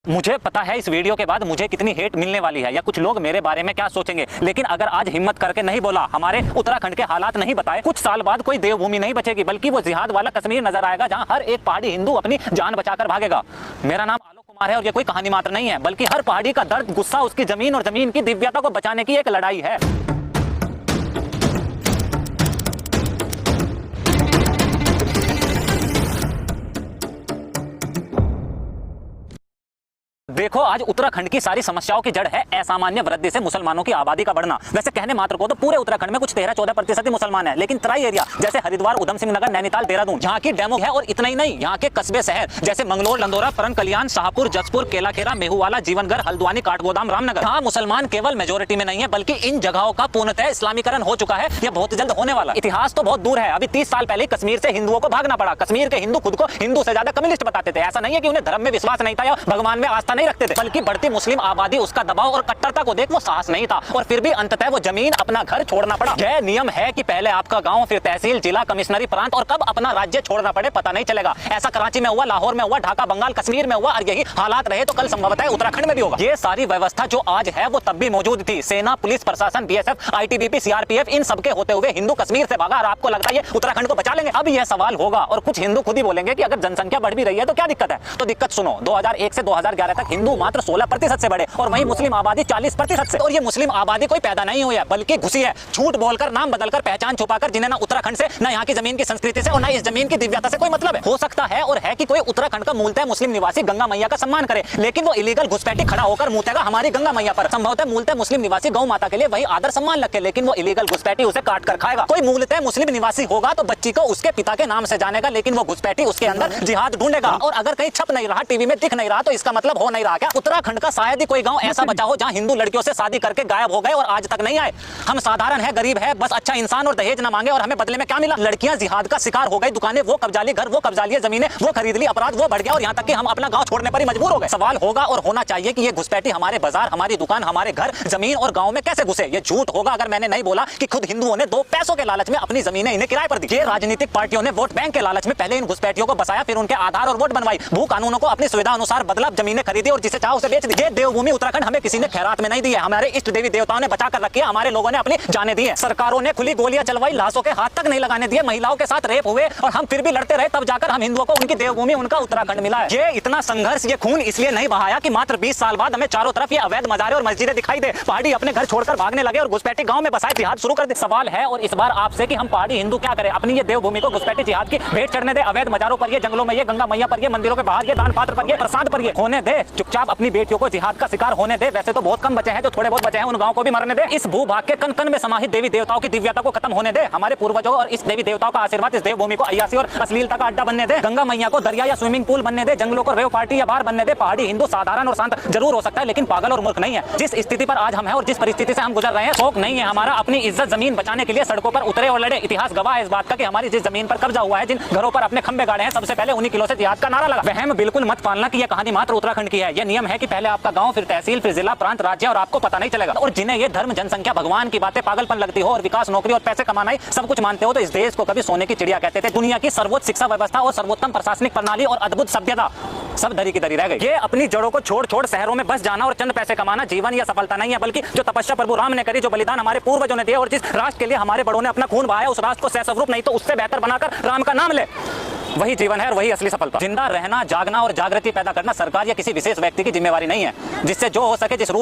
मुझे पता है इस वीडियो के बाद मुझे कितनी हेट मिलने वाली है या कुछ लोग मेरे बारे में क्या सोचेंगे, लेकिन अगर आज हिम्मत करके नहीं बोला, हमारे उत्तराखंड के हालात नहीं बताए, कुछ साल बाद कोई देवभूमि नहीं बचेगी बल्कि वो जिहाद वाला कश्मीर नजर आएगा जहां हर एक पहाड़ी हिंदू अपनी जान बचाकर भागेगा। मेरा नाम आलोक कुमार है और ये कोई कहानी मात्र नहीं है बल्कि हर पहाड़ी का दर्द, गुस्सा, उसकी जमीन और जमीन की दिव्यता को बचाने की एक लड़ाई है। देखो, आज उत्तराखंड की सारी समस्याओं की जड़ है असामान्य वृद्धि से मुसलमानों की आबादी का बढ़ना। वैसे कहने मात्र को तो पूरे उत्तराखंड में कुछ 13-14% ही मुसलमान है, लेकिन तराई एरिया जैसे हरिद्वार, उधम सिंह नगर, नैनीताल, देहरादून जहाँ की डेमो है, और इतना ही नहीं, यहाँ के कस्बे शहर जैसे मंगलोर, लंदौरा, परन कल्याण, शाहपुर, जसपुर, केलाखेरा, मेहुवाला, जीवनगढ़, हल्द्वानी, काठगोदाम, रामनगर, जहाँ मुसलमान केवल मेजोरिटी में नहीं है बल्कि इन जगहों का पूर्णतः इस्लामीकरण हो चुका है या बहुत जल्द होने वाला। इतिहास तो बहुत दूर है, अभी 30 साल पहले कश्मीर से हिंदुओं को भागना पड़ा। कश्मीर के हिंदू खुद को हिंदू से ज्यादा कम्युनिस्ट बताते थे। ऐसा नहीं है कि उन्हें धर्म में विश्वास नहीं था या भगवान में आस्था नहीं रखते थे, बल्कि बढ़ती मुस्लिम आबादी, उसका दबाव और कट्टरता को देख वो साहस नहीं था और फिर भी अंततः वो जमीन, अपना घर छोड़ना पड़ा। यह नियम है कि पहले आपका गांव, फिर तहसील, जिला, कमिश्नरी, प्रांत और कब अपना राज्य छोड़ना पड़े पता नहीं चलेगा। ऐसा कराची में हुआ, लाहौर में हुआ, ढाका, बंगाल, कश्मीर में हुआ, और यही हालात रहे तो कल संभवतः उत्तराखंड में भी होगा। ये सारी व्यवस्था जो आज है वो तब भी मौजूद थी। सेना, पुलिस प्रशासन, बीएसएफ, आईटीबीपी, सीआरपीएफ, इन सबके होते हुए हिंदू कश्मीर से भागा और आपको लगता है उत्तराखंड को बचा लेंगे। अब यह सवाल होगा और कुछ हिंदू खुद ही बोलेंगे कि अगर जनसंख्या बढ़ भी रही है तो क्या दिक्कत है। तो दिक्कत सुनो, 2001 से 2011 तक हिंदू मात्र 16% से बढ़े और वहीं मुस्लिम आबादी 40% से। और ये मुस्लिम आबादी कोई पैदा नहीं हुई है बल्कि घुसी है, झूठ बोलकर, नाम बदलकर, पहचान छुपाकर, जिन्हें ना उत्तराखंड से, ना यहाँ की जमीन की संस्कृति से और ना इस जमीन की दिव्यता से कोई मतलब है। हो सकता है और है कि कोई उत्तराखंड का मूलतः मुस्लिम निवासी गंगा मैया का सम्मान करे, लेकिन वो इलीगल घुसपैठी खड़ा होकर मुतेगा हमारी गंगा मैया पर। संभवतः मूलतः मुस्लिम निवासी गौ माता के लिए वही आदर सम्मान रखे, लेकिन वो इलीगल घुसपैठी उसे काट कर खाएगा। कोई मूलतः मुस्लिम निवासी होगा तो बच्ची को उसके पिता के नाम से जानेगा, लेकिन वो घुसपैठी उसके अंदर जिहाद ढूंढेगा। और अगर कहीं छप नहीं रहा, टीवी में दिख नहीं रहा, तो इसका मतलब हो नहीं रहा क्या उत्तराखंड का शायद ही कोई गांव ऐसा बचा हो जहां हिंदू लड़कियों से शादी करके गायब हो गए और आज तक नहीं आए। हम साधारण है, गरीब है, बस अच्छा इंसान और दहेज न मांगे और हमें बदले में क्या मिला? लड़कियां जिहाद का शिकार हो गई, दुकानें वो कब्जा ली, घर वो कब्जा लिए, जमीनें वो खरीद ली, अपराध वो बढ़ गया और यहाँ तक कि हम अपना गांव छोड़ने पर ही मजबूर हो गए। सवाल होगा और होना चाहिए कि ये घुसपैठी हमारे बाजार, हमारी दुकान, हमारे घर, जमीन और गांव में कैसे घुसे? ये झूठ होगा अगर मैंने नहीं बोला कि खुद हिंदुओं ने 2 पैसों के लालच में अपनी जमीनें इन्हें किराए पर दी। ये राजनीतिक पार्टियों ने वोट बैंक के लालच में पहले इन घुसपैठियों को बसाया, फिर उनके आधार और वोट बनवाई, भू कानूनों को अपनी सुविधा अनुसार बदला, जमीनें खरीदी और जिसे चाहा उसे बेच दी। ये देवभूमि उत्तराखंड हमें किसी ने खैरात में नहीं दी है, हमारे इष्ट देवी देवताओं ने बचा कर रखी है, हमारे लोगों ने अपनी जाने दी है। सरकारों ने खुली गोलियां चलवाई, लाशों के हाथ तक नहीं लगाने दिए, महिलाओं के साथ रेप हुए और हम फिर भी लड़ते रहे, तब जाकर हम हिंदुओं को उनकी देवभूमि, उनका उत्तराखंड मिला है। ये इतना संघर्ष, ये खून इसलिए नहीं बहाया कि मात्र 20 साल बाद हमें चारों तरफ ये अवैध मजारे और मस्जिदें दिखाई दे, पहाड़ी अपने घर छोड़कर भागने लगे और घुसपैठी गांव में बसाए जिहाद शुरू कर दे। सवाल है और इस बार आपसे कि हम पहाड़ी हिंदू क्या करें? अपनी ये देवभूमि को घुसपैठी जिहाद की भेंट चढ़ने दे? अवैध मजारों पर, ये जंगलों में, ये गंगा मैया पर, ये मंदिरों के बाहर, ये दान पात्र पर, ये प्रसाद पर, ये होने दे। चुपचाप अपनी बेटियों को जिहाद का शिकार होने दे। वैसे तो बहुत कम बचे हैं, जो थोड़े बहुत बचे हैं उन गांव को भी मरने दे। इस भूभाग के कण कण में समाहित देवी देवताओं की दिव्यता को खत्म होने दे। हमारे पूर्वजों और इस देवी देवताओं का आशीर्वाद इस देवभूमि को अय्यासी और अश्लीलता का अड्डा बनने दे। गंगा मैया को दरिया या स्विमिंग पूल बनने दे, जंगलों को रेव पार्टी या बार बनने दे। पहाड़ी हिंदू साधारण और शांत जरूर हो सकता है, लेकिन पागल और मूर्ख नहीं है। जिस स्थिति पर आज हम हैं और जिस परिस्थिति से हम गुजर रहे हैं, शौक नहीं है हमारा अपनी इज्जत जमीन बचाने के लिए सड़कों पर उतरे और लड़े। इतिहास गवाह है इस बात का कि हमारी जिस जमीन पर कब्जा हुआ है, जिन घरों पर अपने खंबे गाड़े हैं, सबसे पहले उन्हीं किलों से जिहाद का नारा लगा। वहम बिल्कुल मत पालना कि यह कहानी मात्र उत्तराखंड की है। यह नियम है कि पहले आपका गांव, फिर तहसील, फिर जिला, प्रांत, राज्य और आपको पता नहीं चलेगा। और जिन्हें ये धर्म, जनसंख्या, भगवान की बातें पागलपन लगती हो और विकास, नौकरी और पैसे कमाना ही सब कुछ मानते हो, तो इस देश को कभी सोने की चिड़िया कहते थे। दुनिया की सर्वोच्च शिक्षा व्यवस्था और सर्वोत्तम प्रशासनिक प्रणाली और अद्भुत सभ्यता सब दरी की दरी रह गई। ये अपनी जड़ों को छोड़ छोड़ शहरों में बस जाना और चंद पैसे कमाना जीवन या सफलता नहीं है, बल्कि जो तपस्या प्रभु राम ने करी, जो बलिदान हमारे पूर्वजों ने दिया और जिस राष्ट्र के लिए हमारे बड़ों ने अपना खून बहाया, उस राष्ट्र को सहस्वरूप नहीं तो उससे बेहतर बनाकर राम का नाम ले, वही जीवन है और वही असली सफलता। जिंदा रहना, जागना और जागृति पैदा करना सरकार या किसी विशेष व्यक्ति की जिम्मेवारी नहीं है। जिससे जो हो सके, जिस रूप